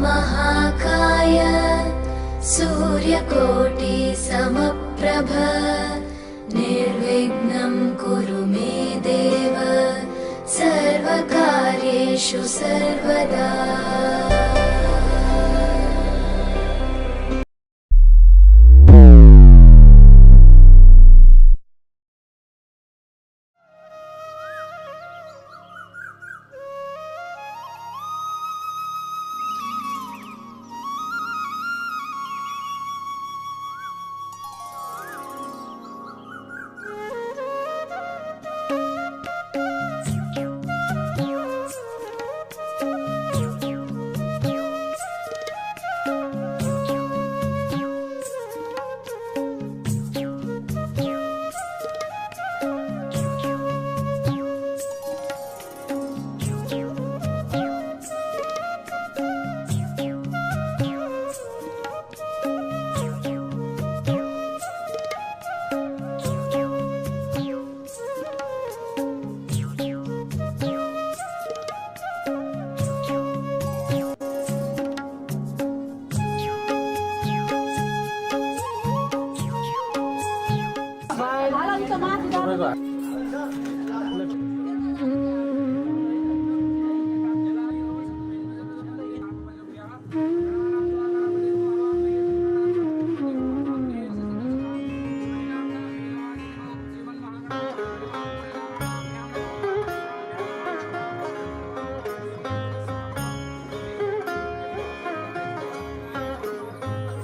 महाकाय सूर्यकोटि समप्रभ निर्विघ्नं कुरु मे देव सर्वकार्येषु सर्वदा।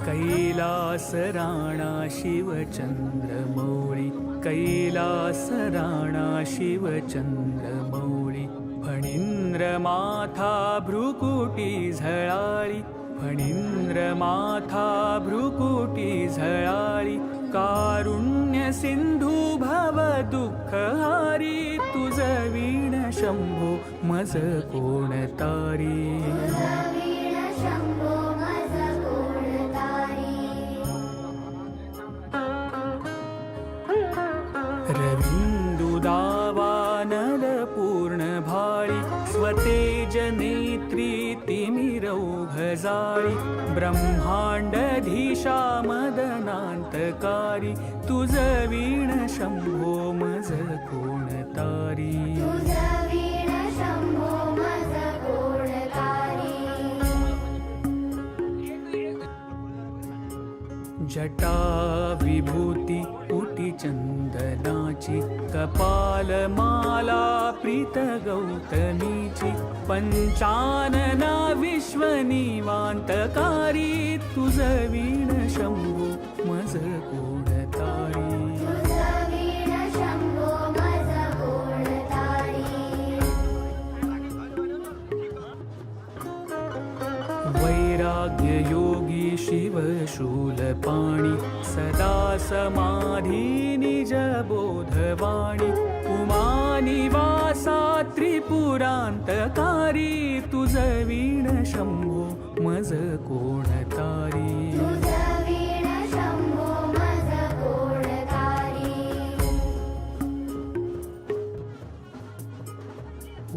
कैलास राणा शिवचंद्रमौळी, कैलास राणा शिवचंद्रमौळी, फणींद्र माथा भ्रुकुटी झळाळी, फणींद्र माथा भ्रुकुटी झळाळी, कारुण्य सिंधू भव दुःखहारी, तुझ वीण शंभो मज कोण तारी। रविन्दुदावानल पूर्ण भाळी, स्वतेज नेत्री तिमिरौघजाळी, ब्रह्मांडधीशा मदनांतकारी, तुझ वीण शंभो मज कोण तारी। जटा विभूती पुटी चंदनाची, कपाल माला प्रीत गौतमीची, पंचानना विश्वनिवांतकारी, तुझ वीण शंभो मज कोण तारी। वैराग्य योगी शिव शूलपाणी, सदा समाधी निज बोधवाणी, उमानिवासा त्रिपुरांतकारी, तुझ वीण शंभो मज कोण तारी।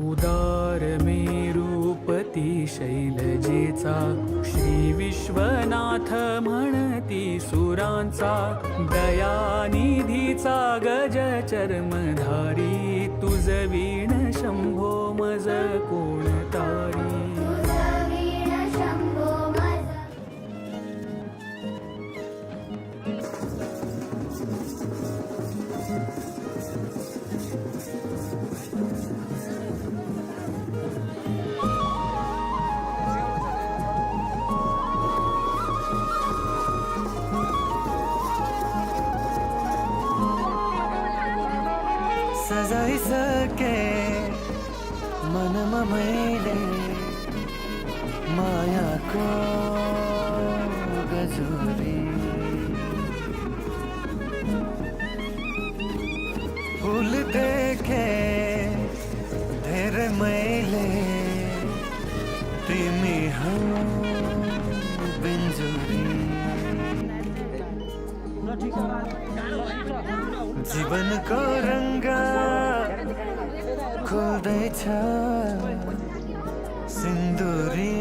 उदार मेरुपती शैलजेचा, श्री विश्वनाथ म्हणती सुरांचा, दयानिधीचा गज चर्मधारी, तुझ वीण शंभो मज कोण तारी। सजाई सके मन मैले माया को गजूरी, फूल देखे धेर मैले, तिमी हो बिंजुरी। जीवन को रंग खोल्दैछ सिन्दुरी,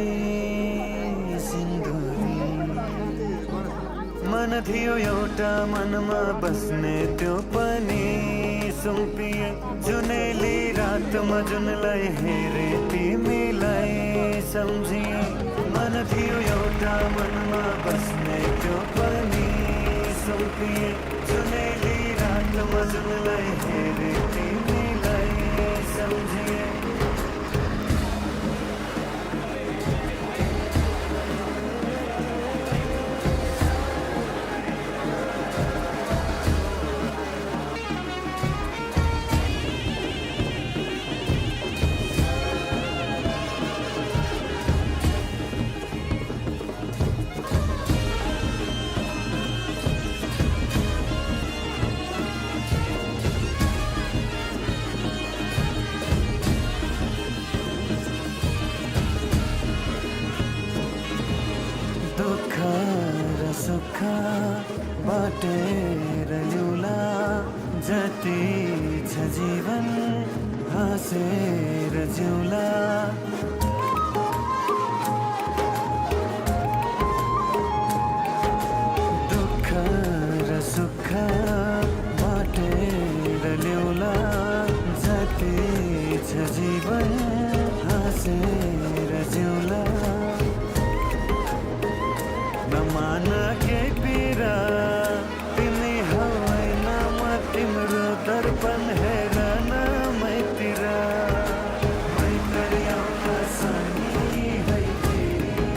थियो एउटा मनमा बस्ने त्यो पनि सुम्पिए जुनेली रातमा जुनलाई हेरे तिमीलाई सम्झिए मन थियो एउटा मनमा बस्ने त्यो पनि सुम्पिए जुनेली रातमा जुनलाई हेरे तिमीलाई सम्झिए दुःख र सुख बाटेर ल्याउला जति छ जीवन हाँसेर जिउला दुःख र सुख बाटेर ल्याउला जति छ जीवन हाँसेर जिउला नमान के पीरा तिमी होइन म तिम्रो दर्पण हेर न मैतिरा मैत्री आउँदा सानी है फेरि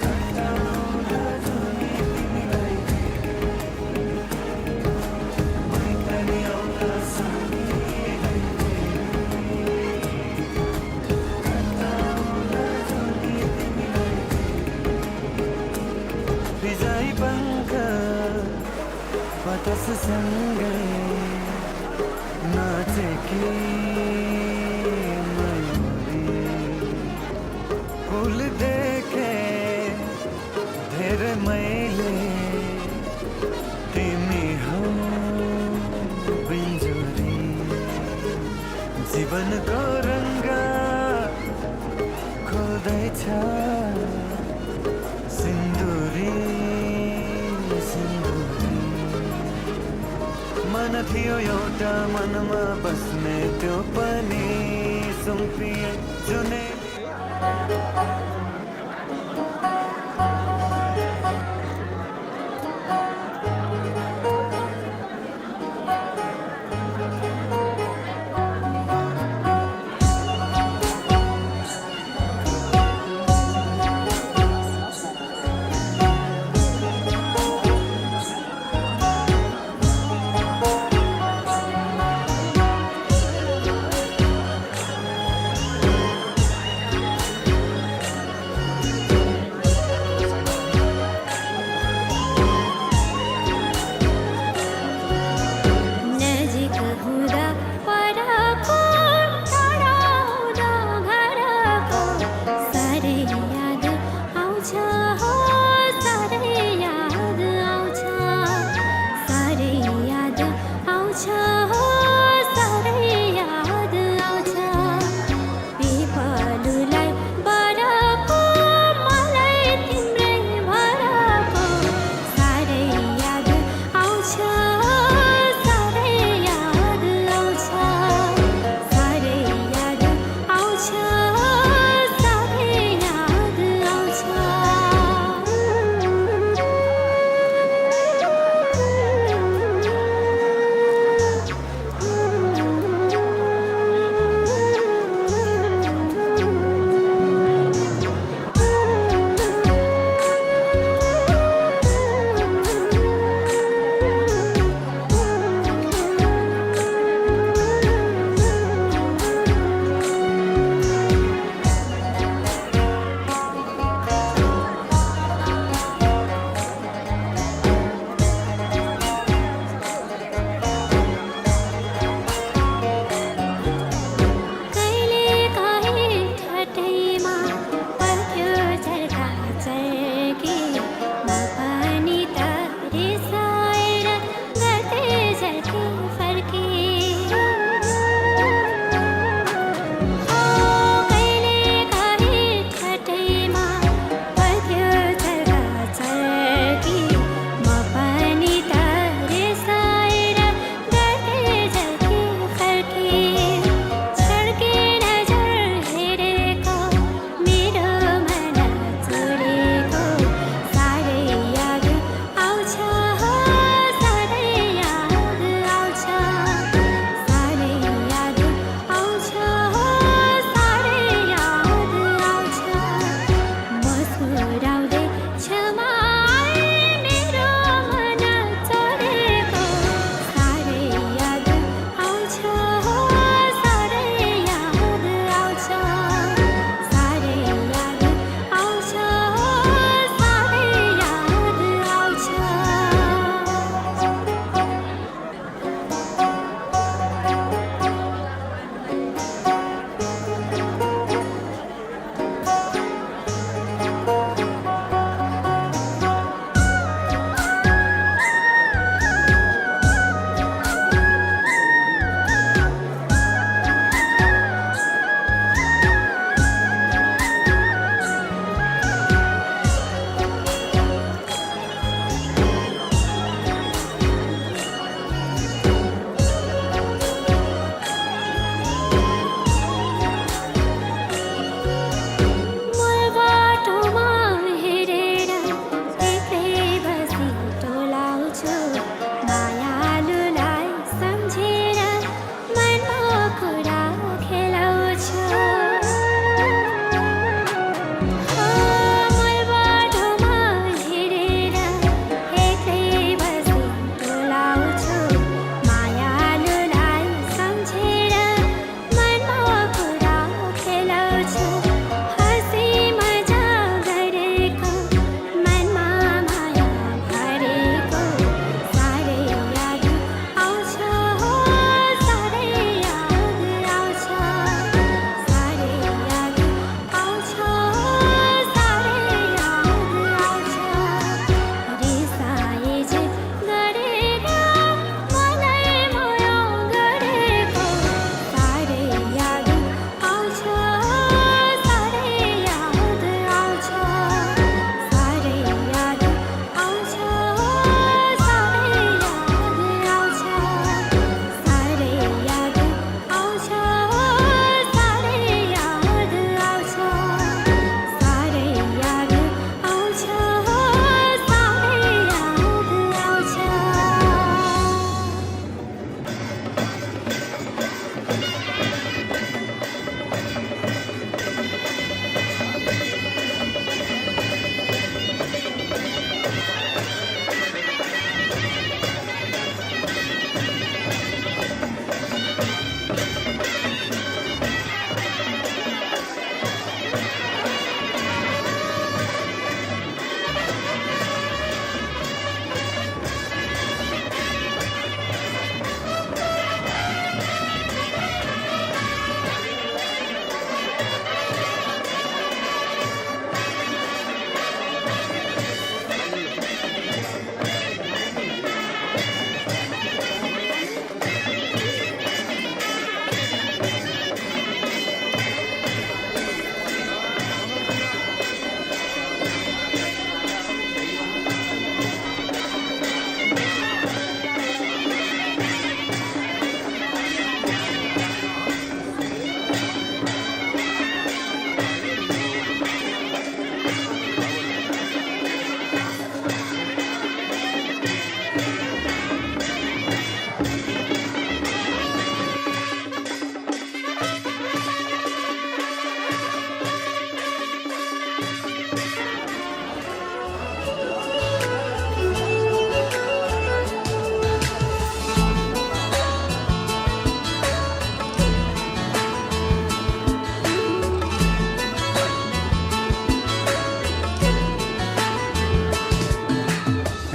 कटाउँदा जुनी तिमीलाई मैत्री आउँदा सानी है बिजाई पंख बतस सँगै नाचेकी मयूरी फुल देखे धेरै मैले तिमी हौ बिन्जुरी जीवनको रङ्ग खोल्दैछ सिन्दुरी सिन्दुरी मन थियो एउटा मनमा बस्ने त्यो पनि सुम्पिए जुने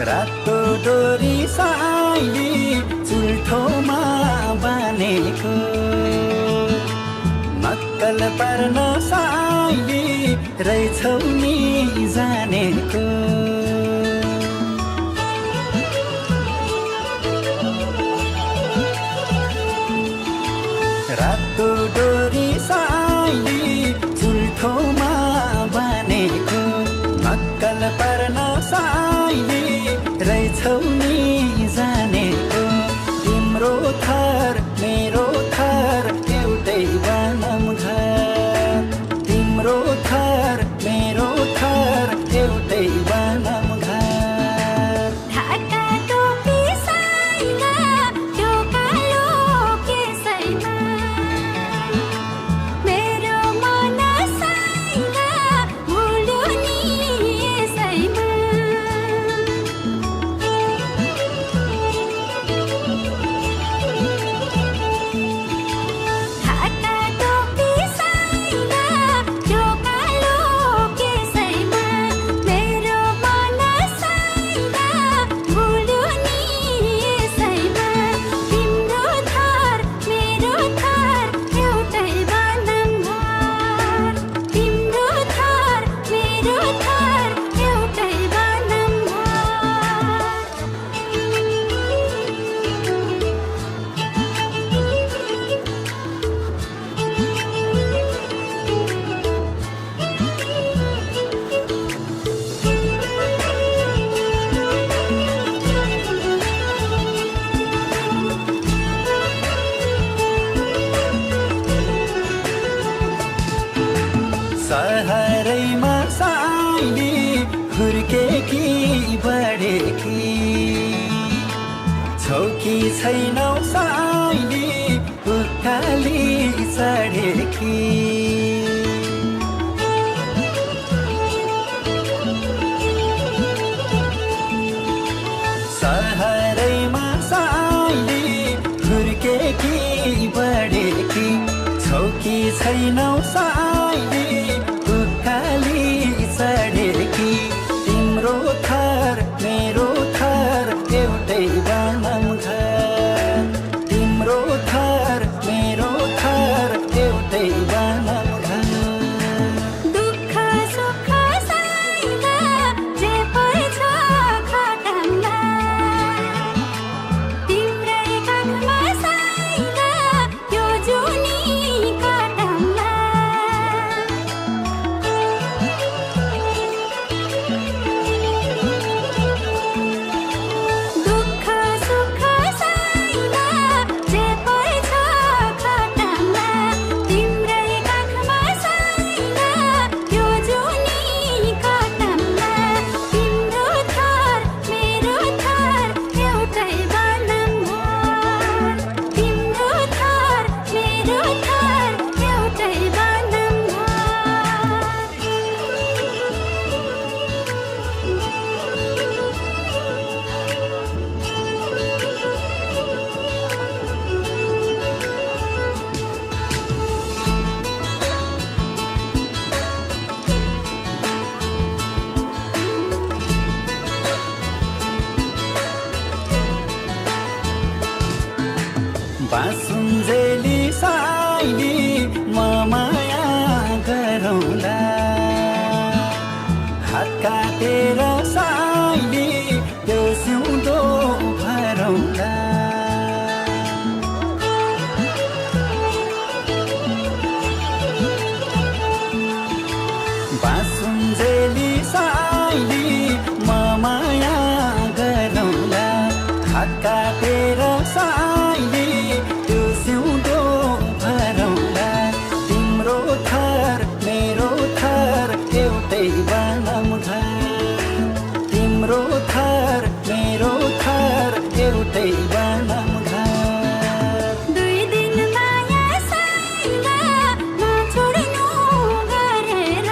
रातो डोरी साइली चुल्ठोमा बानेको नक्कल पर्न साइली रहेछौ नि जानेको रातो डोरी साइली चुल्ठोमा बानेको नक्कल पर्न साइली रहेछौ नि जानेको तिम्रो थर मेरो थर एउटै बनम घर तिम्रो थर मेरो थर एउटै बनम घर ढाका टोपी साइला त्यो कालो केसैमा मेरो मन साइला भुल्यो नि यसैमा ढाका टोपी साइला त्यो कालो केसैमा मेरो मन साइला भुल्यो नि यसैमा तिम्रो थर मेरो थर एउटै बनम घर तिम्रो थर मेरो थर एउटै बनम सहरैमा साइली हुर्केकी बढेकी छौ कि छैनौ साइली उकाली चढेकी सहरैमा साइली हुर्केकी बढेकी छौ कि छैनौ साइली उकाली चढेकी तिम्रो थर मेरो थर एउटै बनम घर तिम्रो थर मेरो थर एउटै बनम घर दुःख सुख साइला जे पर्छ खटममा तिम्रै काखमा साइला यो जुनी कटममा दुःख सुख साइला जे पर्छ खटममा तिम्रै काखमा साइला यो जुनी कटममा तिम्रो थर मेरो थर एउटै बनम घर तिम्रो थर मेरो थर एउटै बनम बासुन्जेली साइली म माया गरौँला हात काटेर साइली त्यो सिउँदो भरौँला बासुन्जेली साइली म माया गरौँला हात काटेर साइली त्यो सिउँदो भरौँला तिम्रो थर मेरो थर एउटै बनम घर तिम्रो थर मेरो थर एउटै बनम घर दुई दिन माया साइला नछोड्नु गरेर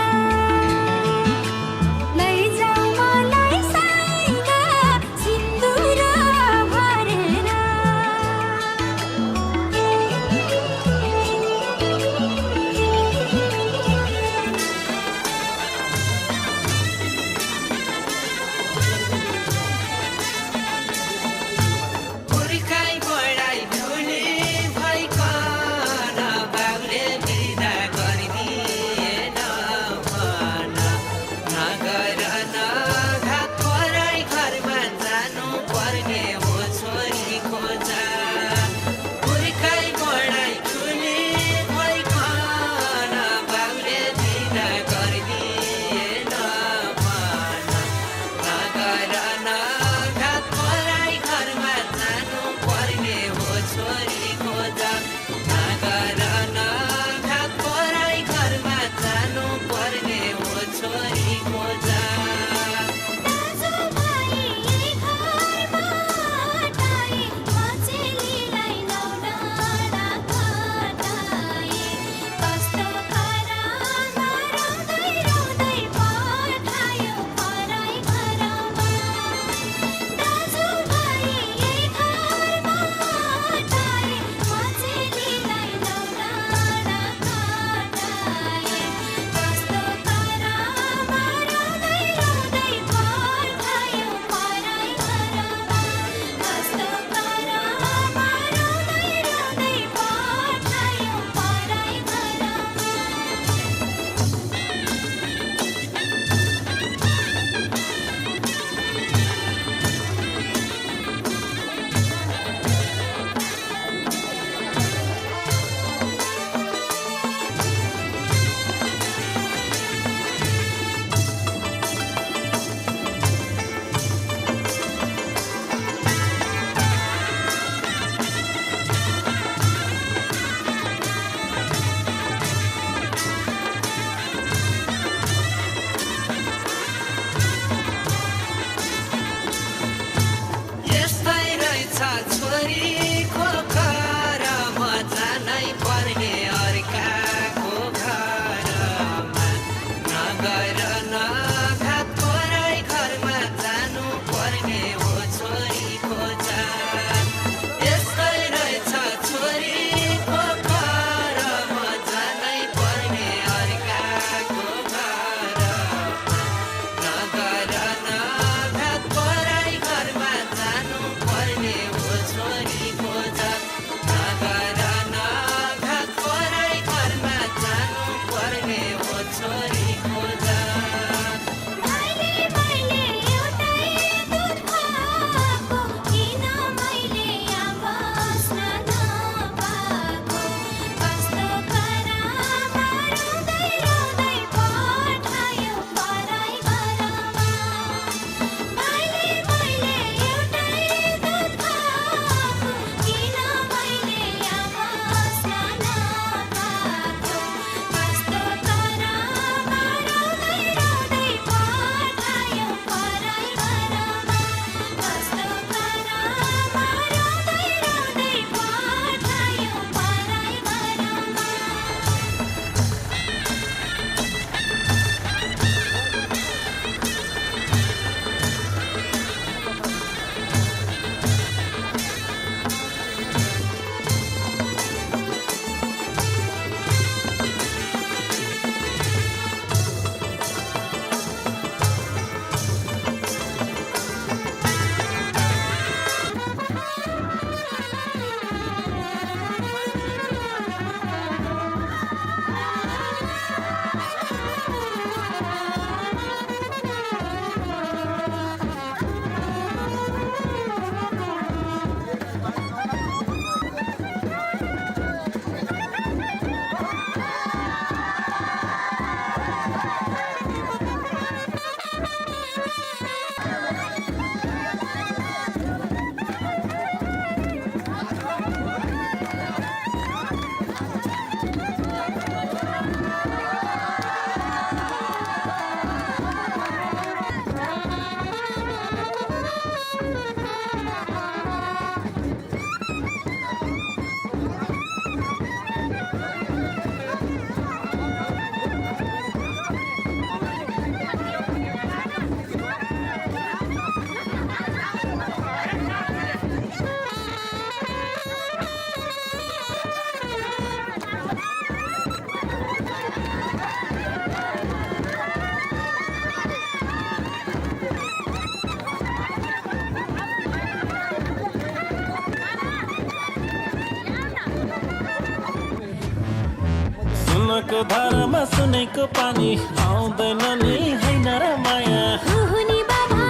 घामको धारामा सुनेको पानी आउँदैन नि हैन र माया हुहुनी बाबा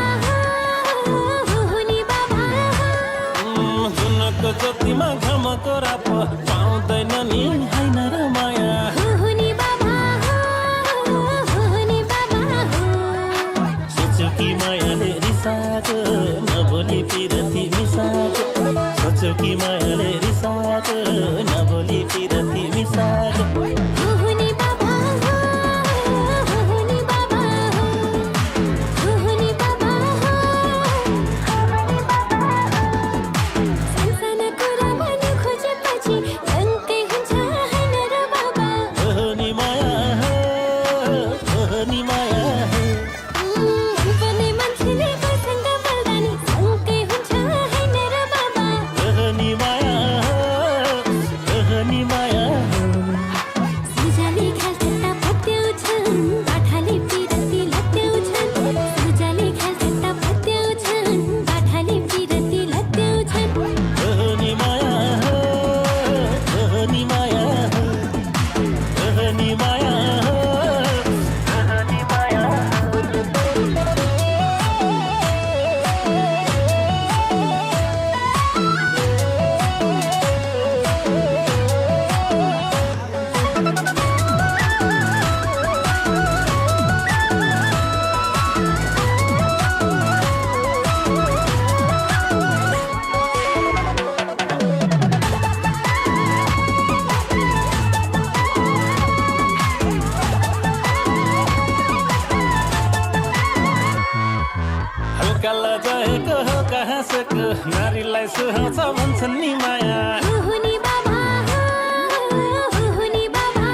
हुहुनी बाबा जुनको ज्योतिमा घामको राप पाउँदैन नि हैन र माया हुहुनी बाबा हुहुनी बाबा सोच्यो कि मायाले रिसाएको नबोली पिरती मिसाएको सोच्यो कि मायाले रिसाएको नबोली पिरती मिसाएको हुहुनी बाबा हुहुनी बाबा हुहुनी बाबा सानसाना कुरा भन्नु खोजेपछि रङ्कै हुन्छ हैन र बाबा नि माया नि माया बने मान्छेले कोसँग बोल्दा नि सँगै हुन्छ हैन र बाबा नि माया नि माया सुजाले ख्यालठट्टा पत्याउँछन् बाठाले पिरती लत्याउँछन् सुजाले ख्यालठट्टा पत्याउँछन् बाठाले पिरती लत्याउँछन् नि माया नि माया नि माया नि माया हल्का लजाएको हल्का हाँसेको नारीलाई सुहाउँछ भन्छन् नि माया हुहुनी बाबा हुहुनी बाबा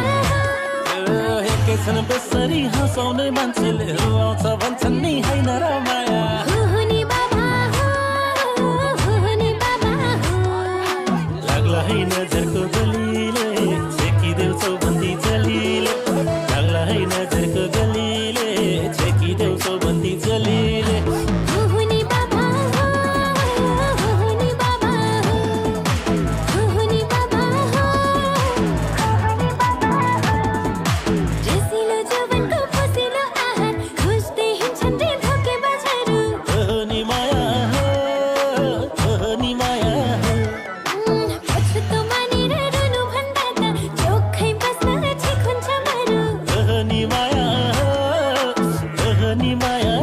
एकैछन् बेसरी हँसाउने मान्छेले रुवाउँछ भन्छन् नि हैन र माया हुहुनी बाबा हुहुनी बाबा लाग्ला है नजरको गलीले छेकिदेऊ चौबन्दी जलीले लाग्ला है नजरको गलीले छेकिदेऊ चौबन्दी जलीले हुहुनी बाबा हुहुनी बाबा हुहुनी बाबा रसिलो जवानको फसिलो आहार खोज्दै हिँड्छन् रे धोके बजारु नि माया नि माया पछुतो मानेर रुनु भन्दा त चोखै बस्न ठिक हुन्छ बरु नि माया नि माया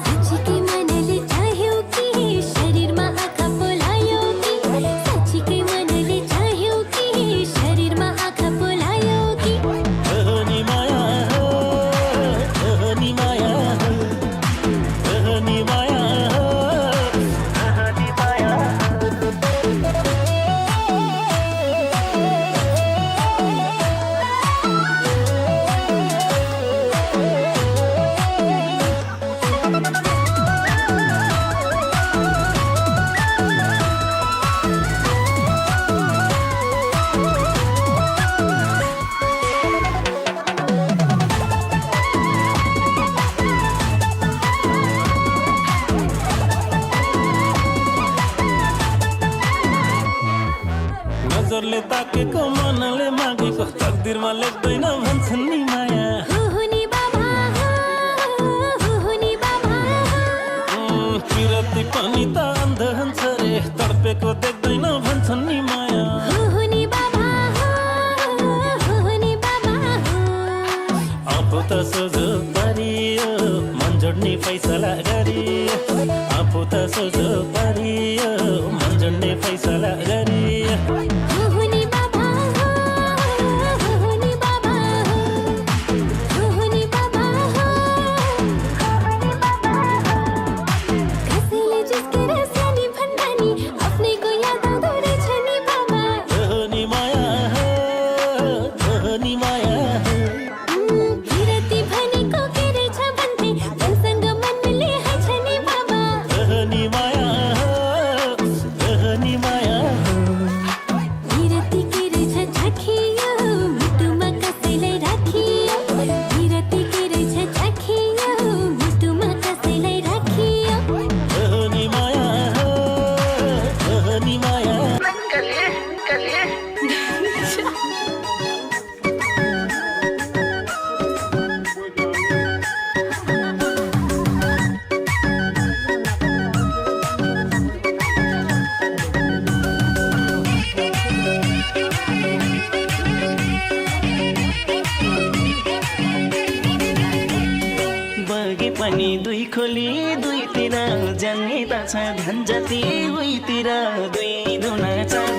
साँच्चीकै मनले चाह्यो कि शरीरमा आँखा पोलायो कि साँच्चीकै मनले चाह्यो कि शरीरमा आँखा पोलायो कि नि माया नि माया नि माया नि माया नजरले ताकेको मनले मागेको तकदिरमा लेख्दैन भन्छन् नि माया हुहुनी बाबा हुहुनी बाबा पिरती पनि त अन्ध हुन्छ रे तडपेको देख्दैन भन्छन् नि माया हुहुनी बाबा हुहुनी बाबा आफू त सोझो पारियो मन जोड्ने फैसला गरियो आफू त सोझो पारियो मन जोड्ने फैसला गरियो हुहुनी बाबा हुहुनी बाबा हुहुनी बाबा कसैले जिस्केर सानी भन्दा नि आफ्नैको याद आउँदो रहेछ नि बाबा नि माया नि माया विरती भनेको के रहेछ भन्थे मनसँग मनले हाल्छ नि बाबा नि माया पनि दुई खोली दुईतिर जन्मिता छ ध्यान जति उहीतिर दुई दुना चार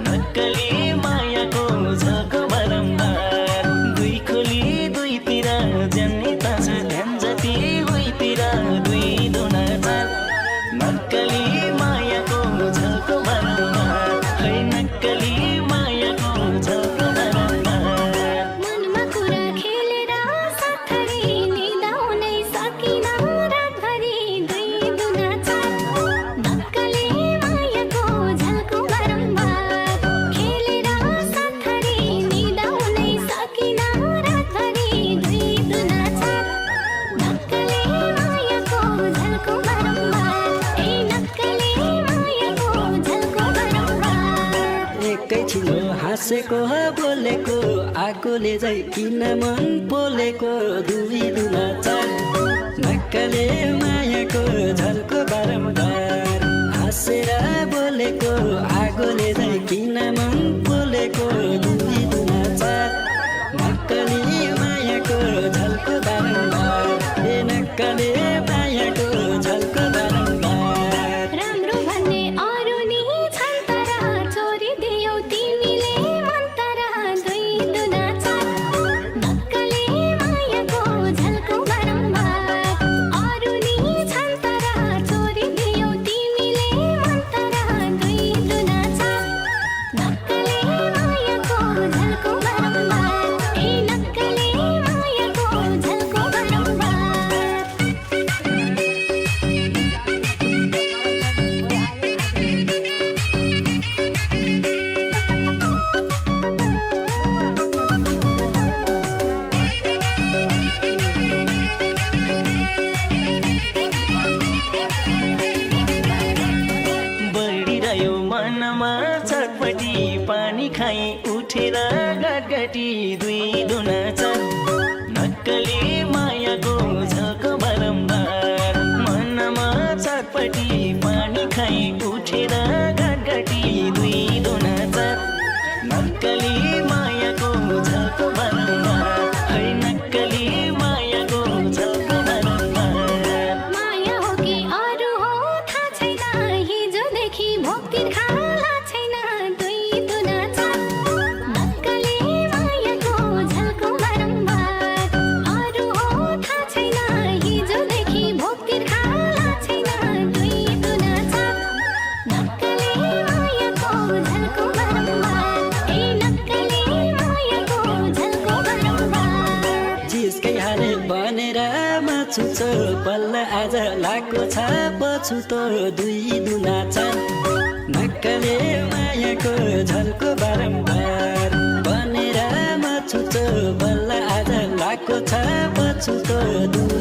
नक्कली मायाको झल्को बारम्बार दुई खोली दुईतिर जन्मिता छ ध्यान जति उहीतिर दुई दुना चार नक्कली मायाको झल्को बारम्बार खै नक्कली मायाको झल्को बारम्बार मनमा कुरा खेलेर साथरी निदाउनै सकिन रातभरि दुई दुना चार नक्कली मायाको झल्को बारम्बार खेलेर साथरी निदाउनै सकिन रातभरि दुई दुना चार नक्कली मायाको झल्को बारम्बार ए नक्कली मायाको झल्को बारम्बार एकैछिन हाँसेको बोलेको आगोले झै किन मन पोलेको दुई दुना चार नक्कले मायाको झल्को बारम्बार हाँसेर बोलेको आगोले झै किन मन पोलेको दुई दुना चार नक्कली मायाको झल्को बारम्बार ए नक्कले मायाको झल्को बारम्बार राम्रो भन्ने अरू नि छन् तर छोडिदियौ तिमीले मन तर दुई दुना चार नक्कली मायाको झल्को बारम्बार अरू नि छन् तर छोडिदियौ तिमीले मन तर दुई दुना चार नक्कली मायाको झल्को बारम्बार ए नक्कली मायाको झल्को बारम्बार बढिरह्यो मनमा चटपटी पानी खाई उठेर गटगटी दुई दुना चार नक्कली मायाको झल्को बारम्बार मनमा चटपटी पानी खाई उठेर गटगटी दुई दुना चार नक्कली मायाको झल्को बारम्बार है नक्कली मायाको झल्को बारम्बार माया हो कि अरू हो थाहा छैन हिजोदेखि भोकतिर खाला छैन दुई दुना चार नक्कली मायाको झल्को बारम्बार अरू हो थाहा छैन हिजोदेखि भोकतिर खाला छैन दुई दुना चार नक्कली मायाको झल्को बारम्बार ए नक्कली मायाको झल्को बारम्बार जिसकै हारे बनेर माछुचो बल्ल आज लाको छ पछुतो दुई दुना चार नक्कले मायाको झल्को बारम्बार बनेर माछुचो बल्ल आज लाको छ पछुतो दुई